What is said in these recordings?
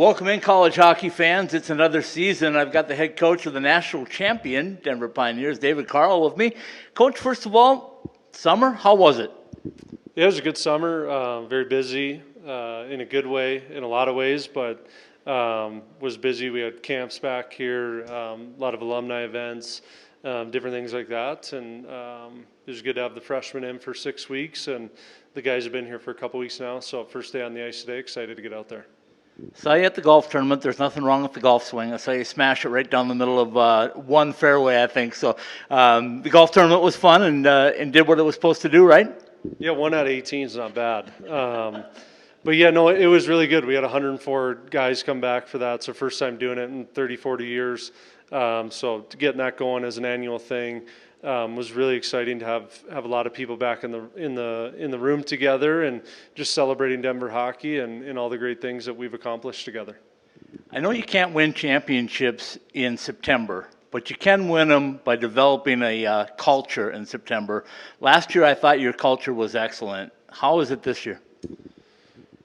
Welcome in, college hockey fans. It's another season. I've got the head coach of the national champion, Denver Pioneers, David Carl, with me. Coach, first of all, summer, how was it? Yeah, it was a good summer, very busy in a good way in a lot of ways, but was busy. We had camps back here, a lot of alumni events, different things like that, and it was good to have the freshmen in for 6 weeks, and the guys have been here for a couple weeks now, so first day on the ice today, excited to get out there. Saw you at the golf tournament. There's nothing wrong with the golf swing. I saw you smash it right down the middle of one fairway, I think. So the golf tournament was fun and did what it was supposed to do, right? Yeah, 1 out of 18 is not bad. But yeah, no, it was really good. We had 104 guys come back for that. So first time doing it in 30, 40 years. So getting that going as an annual thing was really exciting to have a lot of people back in the room together and just celebrating Denver hockey and all the great things that we've accomplished together. I know you can't win championships in September, but you can win them by developing a culture in September. Last year, I thought your culture was excellent. How is it this year?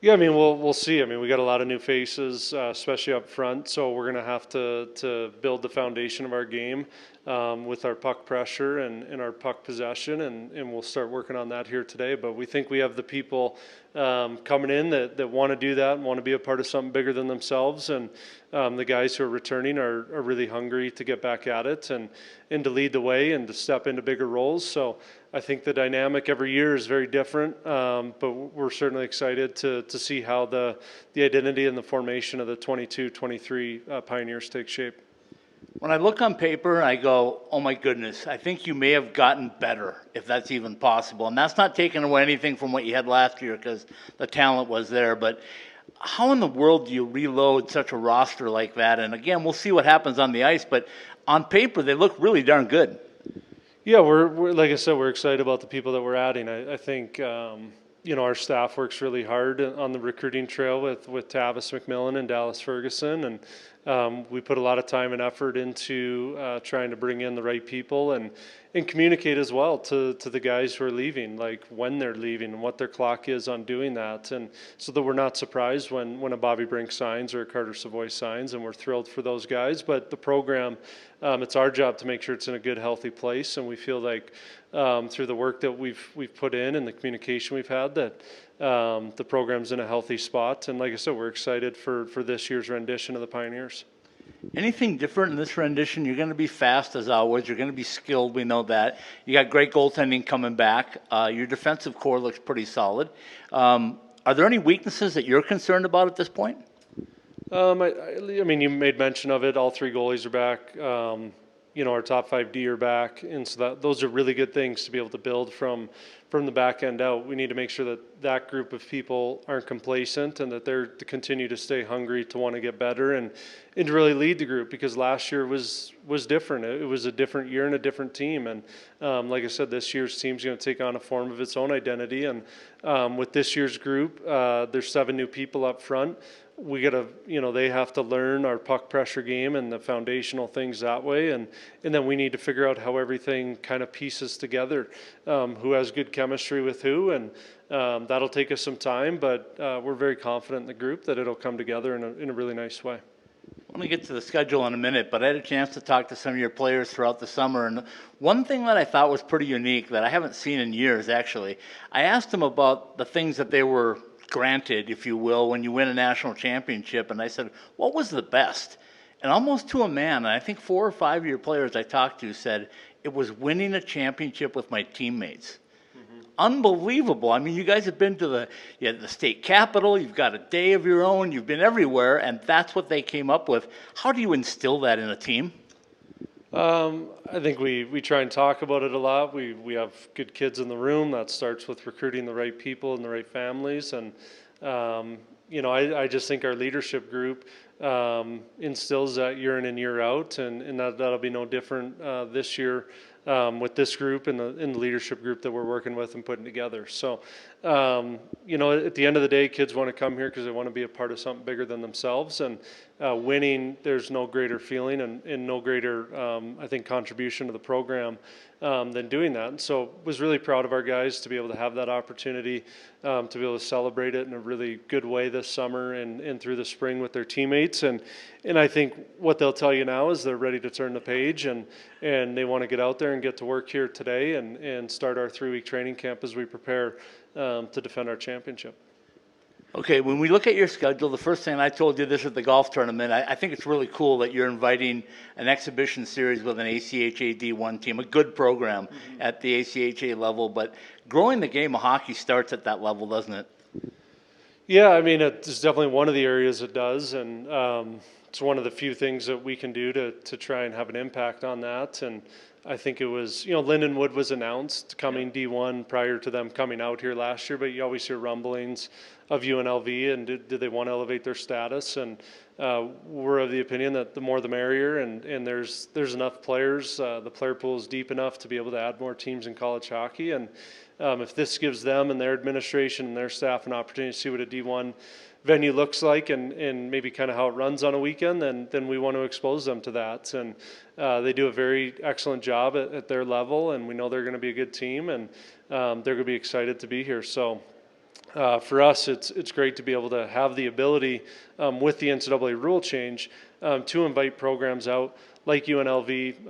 Yeah, I mean, we'll see. I mean, we got a lot of new faces, especially up front, so we're going to have to build the foundation of our game with our puck pressure and our puck possession, and we'll start working on that here today. But we think we have the people coming in that want to do that and want to be a part of something bigger than themselves, and the guys who are returning are really hungry to get back at it and to lead the way and to step into bigger roles. So I think the dynamic every year is very different, but we're certainly excited to see how the identity and the formation of the 22-23 Pioneers take shape. When I look on paper, I go, oh my goodness, I think you may have gotten better, if that's even possible. And that's not taking away anything from what you had last year because the talent was there. But how in the world do you reload such a roster like that? And again, we'll see what happens on the ice, but on paper, they look really darn good. Yeah, we're like I said, we're excited about the people that we're adding. I think our staff works really hard on the recruiting trail with Tavis McMillan and Dallas Ferguson, and we put a lot of time and effort into trying to bring in the right people and communicate as well to the guys who are leaving, like when they're leaving and what their clock is on doing that, and so that we're not surprised when a Bobby Brink signs or a Carter Savoy signs, and we're thrilled for those guys. But the program, it's our job to make sure it's in a good, healthy place, and we feel like through the work that we've put in and the communication we've had that the program's in a healthy spot. And like I said, we're excited for this year's rendition of the Pioneers. Anything different in this rendition? You're going to be fast as always. You're going to be skilled. We know that. You got great goaltending coming back. Your defensive core looks pretty solid. Are there any weaknesses that you're concerned about at this point? I mean, you made mention of it. All three goalies are back. Our top 5 D are back, and so those are really good things to be able to build from the back end out. We need to make sure that group of people aren't complacent and that they're to continue to stay hungry to want to get better and to really lead the group, because last year was different. It was a different year and a different team, and like I said, this year's team's going to take on a form of its own identity. And with this year's group, there's 7 new people up front. We gotta, they have to learn our puck pressure game and the foundational things that way, and then we need to figure out how everything kind of pieces together, who has good chemistry with who, and that'll take us some time, but we're very confident in the group that it'll come together in a really nice way. I want to get to the schedule in a minute, but I had a chance to talk to some of your players throughout the summer, and one thing that I thought was pretty unique that I haven't seen in years, actually, I asked them about the things that they were granted, if you will, when you win a national championship, and I said, what was the best? And almost to a man, and I think 4 or 5 of your players I talked to said, it was winning a championship with my teammates. Unbelievable. I mean, you guys have been to the state capitol, you've got a day of your own, you've been everywhere, and that's what they came up with. How do you instill that in a team? I think we try and talk about it a lot. We have good kids in the room. That starts with recruiting the right people and the right families. And, I just think our leadership group instills that year in and year out. And that'll be no different this year with this group and the leadership group that we're working with and putting together. So, at the end of the day, kids want to come here because they want to be a part of something bigger than themselves. And winning, there's no greater feeling and no greater, I think, contribution to the program than doing that. And so was really proud of our guys to be able to have that opportunity, to be able to celebrate it in a really good way this summer and through the spring with their teammates. And I think what they'll tell you now is they're ready to turn the page and they want to get out there and get to work here today and start our 3-week training camp as we prepare to defend our championship. Okay, when we look at your schedule, the first thing I told you this at the golf tournament, I think it's really cool that you're inviting an exhibition series with an ACHA D1 team, a good program at the ACHA level, but growing the game of hockey starts at that level, doesn't it? Yeah, I mean, it's definitely one of the areas it does, and it's one of the few things that we can do to try and have an impact on that. And I think it was, Lindenwood was announced coming D1 prior to them coming out here last year, but you always hear rumblings of UNLV and did they want to elevate their status? And we're of the opinion that the more the merrier, and there's enough players. The player pool is deep enough to be able to add more teams in college hockey. And if this gives them and their administration and their staff an opportunity to see what a D1 venue looks like and maybe kind of how it runs on a weekend, then we want to expose them to that. And they do a very excellent job at their level, and we know they're going to be a good team, and they're going to be excited to be here. So for us, it's great to be able to have the ability with the NCAA rule change to invite programs out like UNLV,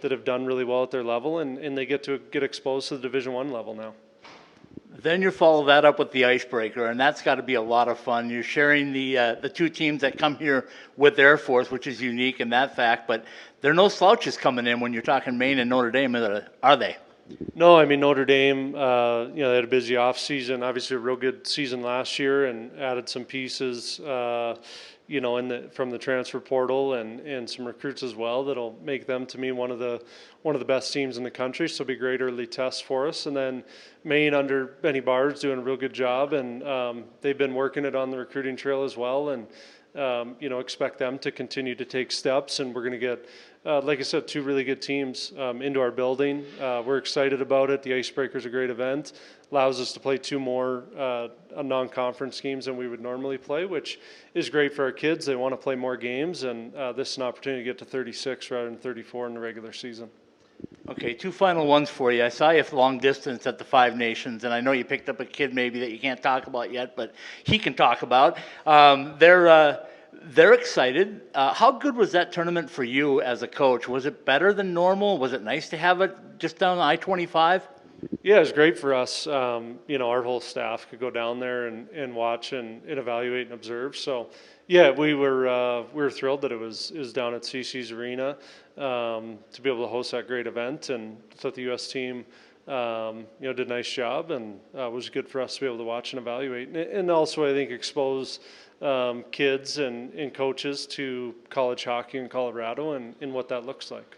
that have done really well at their level, and they get to get exposed to the Division I level now. Then you follow that up with the icebreaker, and that's got to be a lot of fun. You're sharing the two teams that come here with Air Force, which is unique in that fact, but there are no slouches coming in when you're talking Maine and Notre Dame, are they? No, I mean, Notre Dame, they had a busy off season, obviously a real good season last year, and added some pieces, from the transfer portal and some recruits as well that'll make them, to me, one of the best teams in the country. So it'll be a great early test for us. And then Maine under Benny Barr's doing a real good job, and they've been working it on the recruiting trail as well. And expect them to continue to take steps, and we're going to get, like I said, two really good teams into our building. We're excited about it. The Icebreaker's a great event. Allows us to play two more non-conference games than we would normally play, which is great for our kids. They want to play more games, and this is an opportunity to get to 36 rather than 34 in the regular season. Okay, two final ones for you. I saw you long distance at the Five Nations, and I know you picked up a kid maybe that you can't talk about yet, but he can talk about. They're excited. How good was that tournament for you as a coach? Was it better than normal? Was it nice to have it just down I-25? Yeah, it was great for us. Our whole staff could go down there and watch and evaluate and observe. So, yeah, we were thrilled that it was down at CC's Arena to be able to host that great event, and thought the U.S. team did a nice job, and it was good for us to be able to watch and evaluate, and also I think expose kids and coaches to college hockey in Colorado and what that looks like.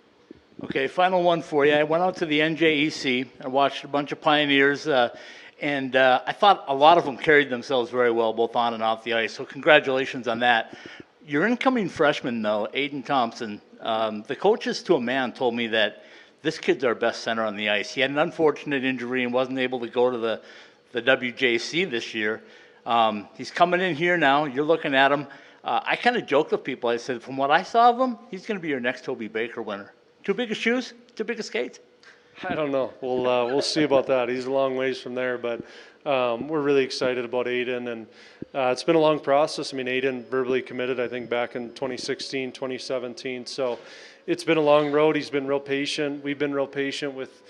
Okay, final one for you. I went out to the NJEC. I watched a bunch of Pioneers, and I thought a lot of them carried themselves very well, both on and off the ice. So congratulations on that. Your incoming freshman, though, Aiden Thompson, the coaches to a man told me that this kid's our best center on the ice. He had an unfortunate injury and wasn't able to go to the WJC this year. He's coming in here now. You're looking at him. I kind of joked with people. I said, from what I saw of him, he's going to be your next Toby Baker winner. Too big of shoes? Too big of skates? I don't know. We'll see about that. He's a long ways from there, but we're really excited about Aiden, and it's been a long process. I mean, Aiden verbally committed, I think, back in 2016, 2017. So it's been a long road. He's been real patient. We've been real patient with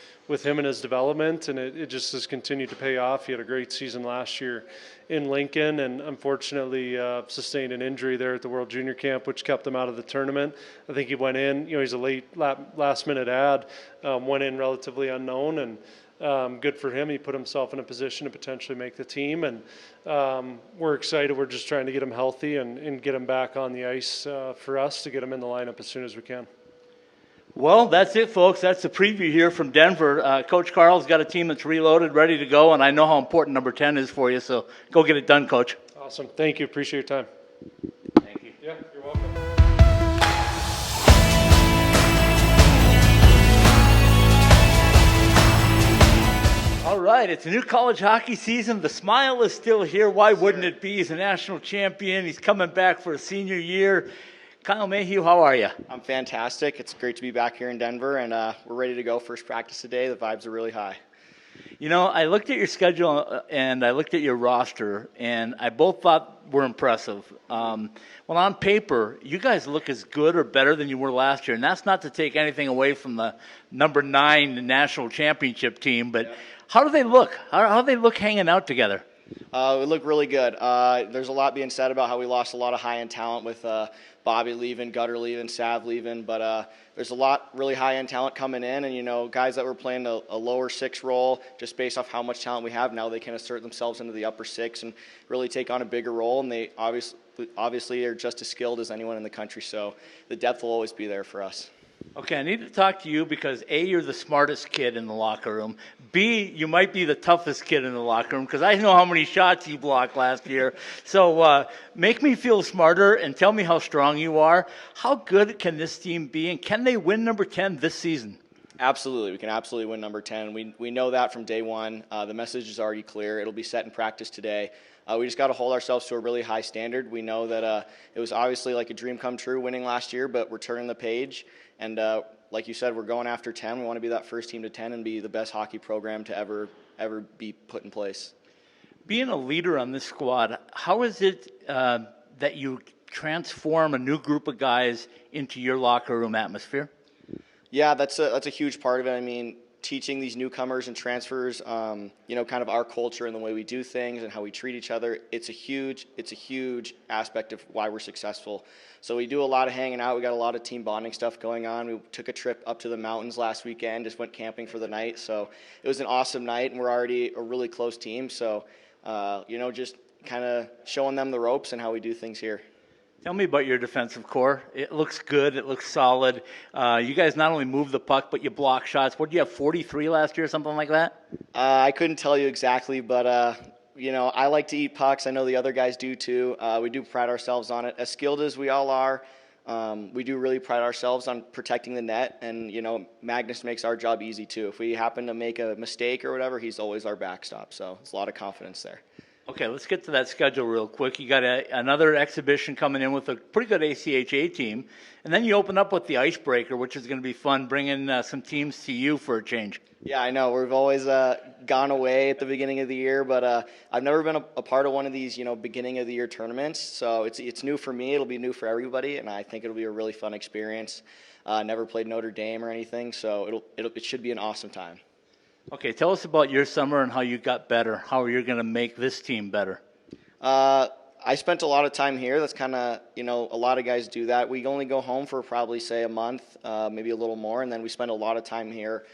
him and his development, and it just has continued to pay off. He had a great season last year in Lincoln, and unfortunately sustained an injury there at the World Junior Camp, which kept him out of the tournament. I think he went in, he's a last-minute add, went in relatively unknown, and good for him. He put himself in a position to potentially make the team, and we're excited. We're just trying to get him healthy and get him back on the ice for us to get him in the lineup as soon as we can. Well, that's it, folks. That's the preview here from Denver. Coach Carl's got a team that's reloaded, ready to go, and I know how important number 10 is for you, so go get it done, Coach. Awesome. Thank you. Appreciate your time. Thank you. Yeah, you're welcome. All right. right, it's a new college hockey season. The smile is still here. Why wouldn't it be? He's a national champion. He's coming back for a senior year. Kyle Mayhew, how are you? I'm fantastic. It's great to be back here in Denver, and we're ready to go. First practice today. The vibes are really high. You know, I looked at your schedule and I looked at your roster, and I both thought were impressive. Well, on paper, you guys look as good or better than you were last year, and that's not to take anything away from the number 9 national championship team, but how do they look? How do they look hanging out together? We look really good. There's a lot being said about how we lost a lot of high-end talent with Bobby leaving, Gutter leaving, Sav leaving, but there's a lot really high-end talent coming in, and, you know, guys that were playing a lower 6 role just based off how much talent we have now, they can assert themselves into the upper 6 and really take on a bigger role, and they obviously are just as skilled as anyone in the country, so the depth will always be there for us. Okay, I need to talk to you because A, you're the smartest kid in the locker room. B, you might be the toughest kid in the locker room because I know how many shots you blocked last year. So make me feel smarter and tell me how strong you are. How good can this team be, and can they win number 10 this season? Absolutely. We can absolutely win number 10. We know that from day one. The message is already clear. It'll be set in practice today. We just got to hold ourselves to a really high standard. We know that it was obviously like a dream come true winning last year, but we're turning the page. And like you said, we're going after 10. We want to be that first team to 10 and be the best hockey program to ever be put in place. Being a leader on this squad, how is it that you transform a new group of guys into your locker room atmosphere? Yeah, that's a huge part of it. I mean, teaching these newcomers and transfers, you know, kind of our culture and the way we do things and how we treat each other. It's a huge aspect of why we're successful. So we do a lot of hanging out. We got a lot of team bonding stuff going on. We took a trip up to the mountains last weekend, just went camping for the night. So it was an awesome night, and we're already a really close team. So, you know, just kind of showing them the ropes and how we do things here. Tell me about your defensive core. It looks good. It looks solid. You guys not only move the puck, but you block shots. What, did you have 43 last year, something like that? I couldn't tell you exactly, but, you know, I like to eat pucks. I know the other guys do too. We do pride ourselves on it. As skilled as we all are, we do really pride ourselves on protecting the net. And, you know, Magnus makes our job easy too. If we happen to make a mistake or whatever, he's always our backstop. So it's a lot of confidence there. Okay, let's get to that schedule real quick. You got another exhibition coming in with a pretty good ACHA team, and then you open up with the icebreaker, which is going to be fun, bringing some teams to you for a change. Yeah, I know. We've always gone away at the beginning of the year, but I've never been a part of one of these, you know, beginning of the year tournaments. So it's new for me. It'll be new for everybody, and I think it'll be a really fun experience. Never played Notre Dame or anything, so it should be an awesome time. Okay, tell us about your summer and how you got better, how you're going to make this team better. I spent a lot of time here. That's kind of, you know, a lot of guys do that. We only go home for probably, say, a month, maybe a little more, and then we spend a lot of time here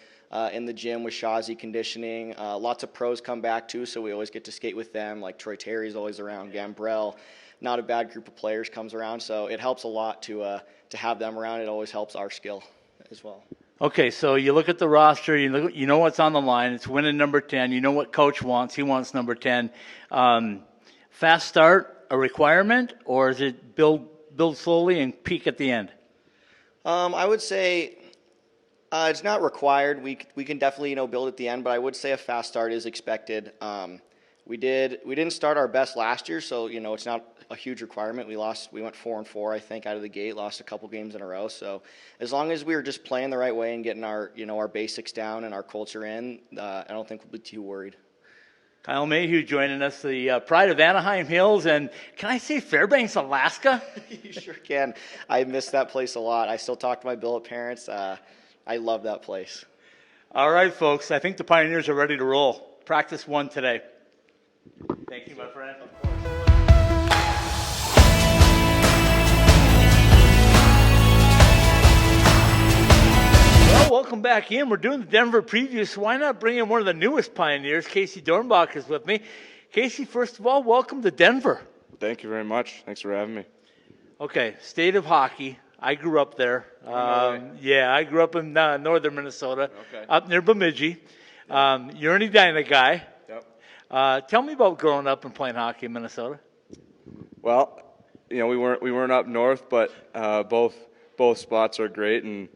in the gym with Shazi conditioning. Lots of pros come back, too, so we always get to skate with them, like Troy Terry's always around, Gambrell. Not a bad group of players comes around, so it helps a lot to have them around. It always helps our skill as well. Okay, so you look at the roster, you know what's on the line. It's winning number 10. You know what coach wants. He wants number 10. Fast start, a requirement, or is it build slowly and peak at the end? I would say it's not required. We can definitely, you know, build at the end, but I would say a fast start is expected. We didn't start our best last year, so, you know, it's not a huge requirement. We went 4-4, I think, out of the gate, lost a couple games in a row. So as long as we were just playing the right way and getting our, you know, our basics down and our culture in, I don't think we'll be too worried. Kyle Mayhew joining us, the pride of Anaheim Hills, and can I say Fairbanks, Alaska? You sure can. I miss that place a lot. I still talk to my billet parents. I love that place. All right, folks, I think the Pioneers are ready to roll. Practice 1 today. Thank you, my friend. Well, welcome back in. We're doing the Denver preview, so why not bring in one of the newest Pioneers? Casey Dornbach is with me. Casey, first of all, welcome to Denver. Thank you very much. Thanks for having me. Okay, state of hockey. I grew up there. Yeah, I grew up in northern Minnesota, up near Bemidji. You're an Edina guy. Yep. Tell me about growing up and playing hockey in Minnesota. Well, you know, we weren't up north, but both spots are great, and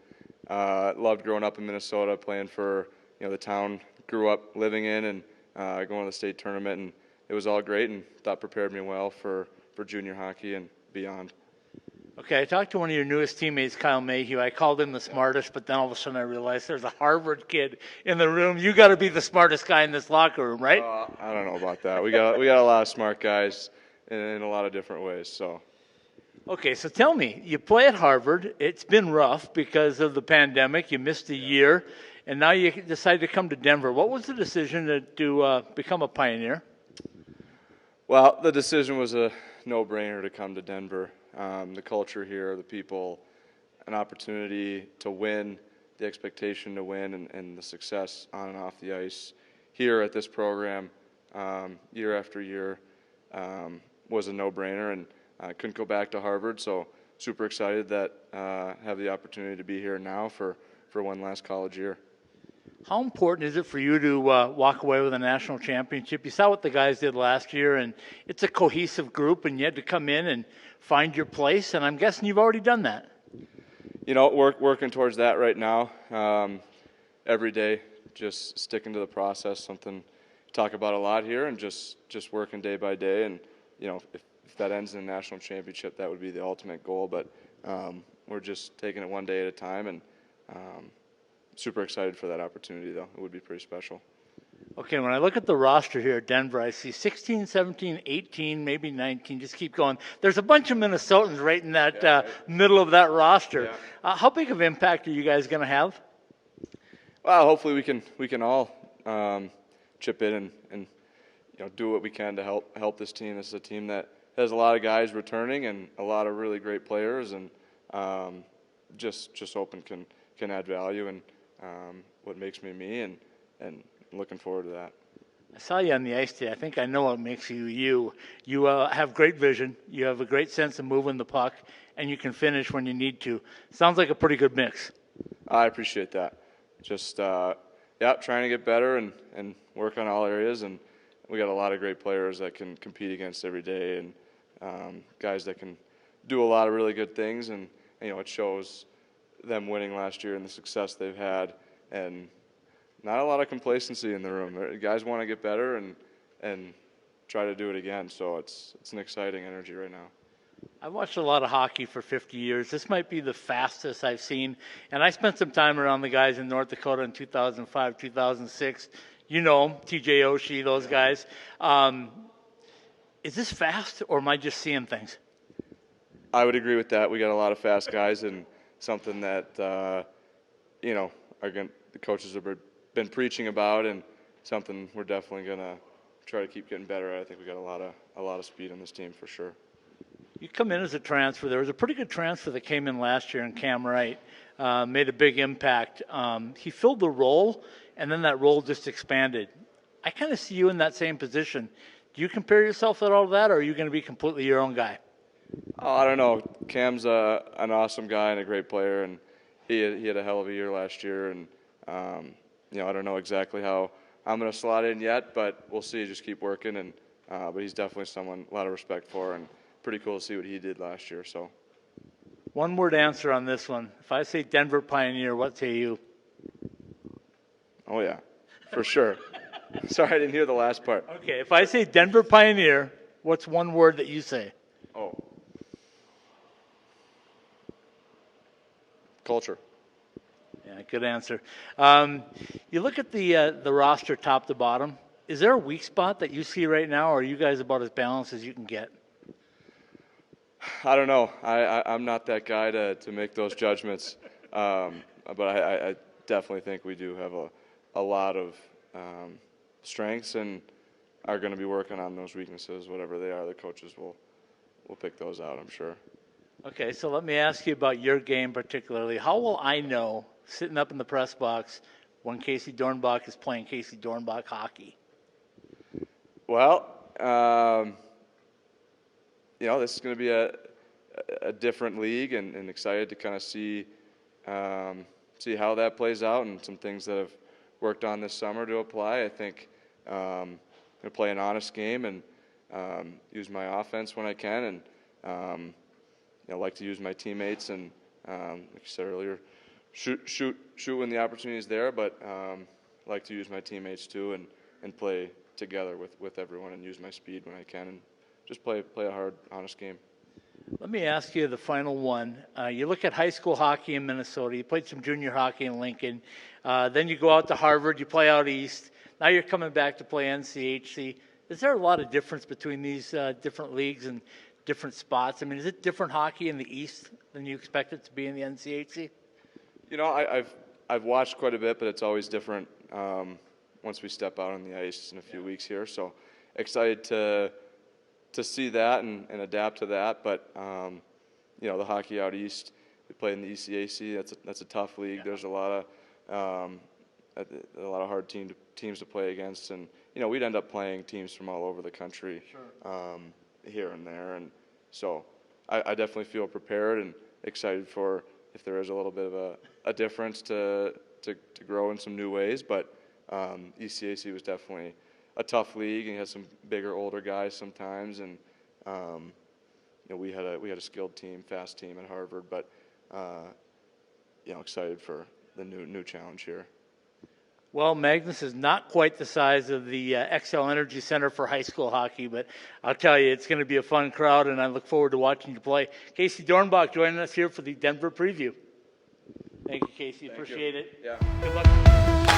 loved growing up in Minnesota, playing for, you know, the town grew up living in, and going to the state tournament, and it was all great and thought prepared me well for junior hockey and beyond. Okay, I talked to one of your newest teammates, Kyle Mayhew. I called him the smartest, but then all of a sudden I realized there's a Harvard kid in the room. You got to be the smartest guy in this locker room, right? I don't know about that. We got a lot of smart guys in a lot of different ways. So. Okay, so tell me, you play at Harvard. It's been rough because of the pandemic. You missed a year, and now you decided to come to Denver. What was the decision to become a Pioneer? Well, the decision was a no-brainer to come to Denver. The culture here, the people, an opportunity to win, the expectation to win, and the success on and off the ice here at this program year after year was a no-brainer, and I couldn't go back to Harvard, so super excited that have the opportunity to be here now for one last college year. How important is it for you to walk away with a national championship? You saw what the guys did last year, and it's a cohesive group, and you had to come in and find your place, and I'm guessing you've already done that. You know, working towards that right now. Every day, just sticking to the process, something we talk about a lot here, and just working day by day. And, you know, if that ends in a national championship, that would be the ultimate goal. But we're just taking it one day at a time, and super excited for that opportunity, though. It would be pretty special. Okay, when I look at the roster here at Denver, I see 16, 17, 18, maybe 19. Just keep going. There's a bunch of Minnesotans right in that middle of that roster. Yeah. How big of impact are you guys going to have? Well, hopefully we can all chip in and you know, do what we can to help this team. This is a team that has a lot of guys returning and a lot of really great players, and just hoping can add value and what makes me and looking forward to that. I saw you on the ice today. I think I know what makes you you. You have great vision. You have a great sense of moving the puck, and you can finish when you need to. Sounds like a pretty good mix. I appreciate that. Just trying to get better and work on all areas, and we got a lot of great players that can compete against every day, and guys that can do a lot of really good things, and you know, it shows them winning last year and the success they've had, and not a lot of complacency in the room. Guys want to get better and try to do it again. So it's an exciting energy right now. I've watched a lot of hockey for 50 years. This might be the fastest I've seen. And I spent some time around the guys in North Dakota in 2005, 2006. You know them, TJ Oshie, those guys. Is this fast, or am I just seeing things? I would agree with that. We got a lot of fast guys, and something that you know, the coaches have been preaching about, and something we're definitely gonna try to keep getting better at. I think we got a lot of speed on this team for sure. You come in as a transfer. There was a pretty good transfer that came in last year in Cam Wright, made a big impact. He filled the role, and then that role just expanded. I kind of see you in that same position. Do you compare yourself at all to that, or are you going to be completely your own guy? Oh, I don't know. Cam's an awesome guy and a great player, and he had a hell of a year last year. And you know, I don't know exactly how I'm going to slot in yet, but we'll see. Just keep working, and but he's definitely someone a lot of respect for, and pretty cool to see what he did last year. So, one word answer on this one. If I say Denver Pioneer, what say you? Oh yeah, for sure. Sorry, I didn't hear the last part. Okay, if I say Denver Pioneer, what's one word that you say? Oh. Culture. Yeah, good answer. You look at the roster top to bottom. Is there a weak spot that you see right now, or are you guys about as balanced as you can get? I don't know. I'm not that guy to make those judgments, but I definitely think we do have a lot of strengths, and are going to be working on those weaknesses, whatever they are. The coaches will pick those out, I'm sure. Okay, so let me ask you about your game particularly. How will I know, sitting up in the press box, when Casey Dornbach is playing Casey Dornbach hockey? Well, you know, this is going to be a different league, and excited to kind of see how that plays out, and some things that I've worked on this summer to apply. I think I'm going to play an honest game and use my offense when I can, and you know, like to use my teammates, and like you said earlier, shoot when the opportunity is there, but like to use my teammates too, and play together with everyone and use my speed when I can and just play a hard, honest game. Let me ask you the final one. You look at high school hockey in Minnesota. You played some junior hockey in Lincoln. Then you go out to Harvard. You play out east. Now you're coming back to play NCHC. Is there a lot of difference between these different leagues and different spots? I mean, is it different hockey in the east than you expect it to be in the NCHC? You know, I've watched quite a bit, but it's always different once we step out on the ice in a few weeks here. So excited to see that and adapt to that. But you know, the hockey out east, we play in the ECAC. That's a tough league. Yeah. There's a lot of hard teams to play against, and you know, we'd end up playing teams from all over the country, sure. Here and there, and so I definitely feel prepared and excited for if there is a little bit of a difference to grow in some new ways. But ECAC was definitely a tough league, and you had some bigger, older guys sometimes, and you know, we had a skilled team, fast team at Harvard, but you know, excited for the new challenge here. Well, Magnus is not quite the size of the XL Energy Center for high school hockey, but I'll tell you, it's going to be a fun crowd, and I look forward to watching you play. Casey Dornbach joining us here for the Denver preview. Thank you, Casey. Appreciate it. Yeah. Good luck.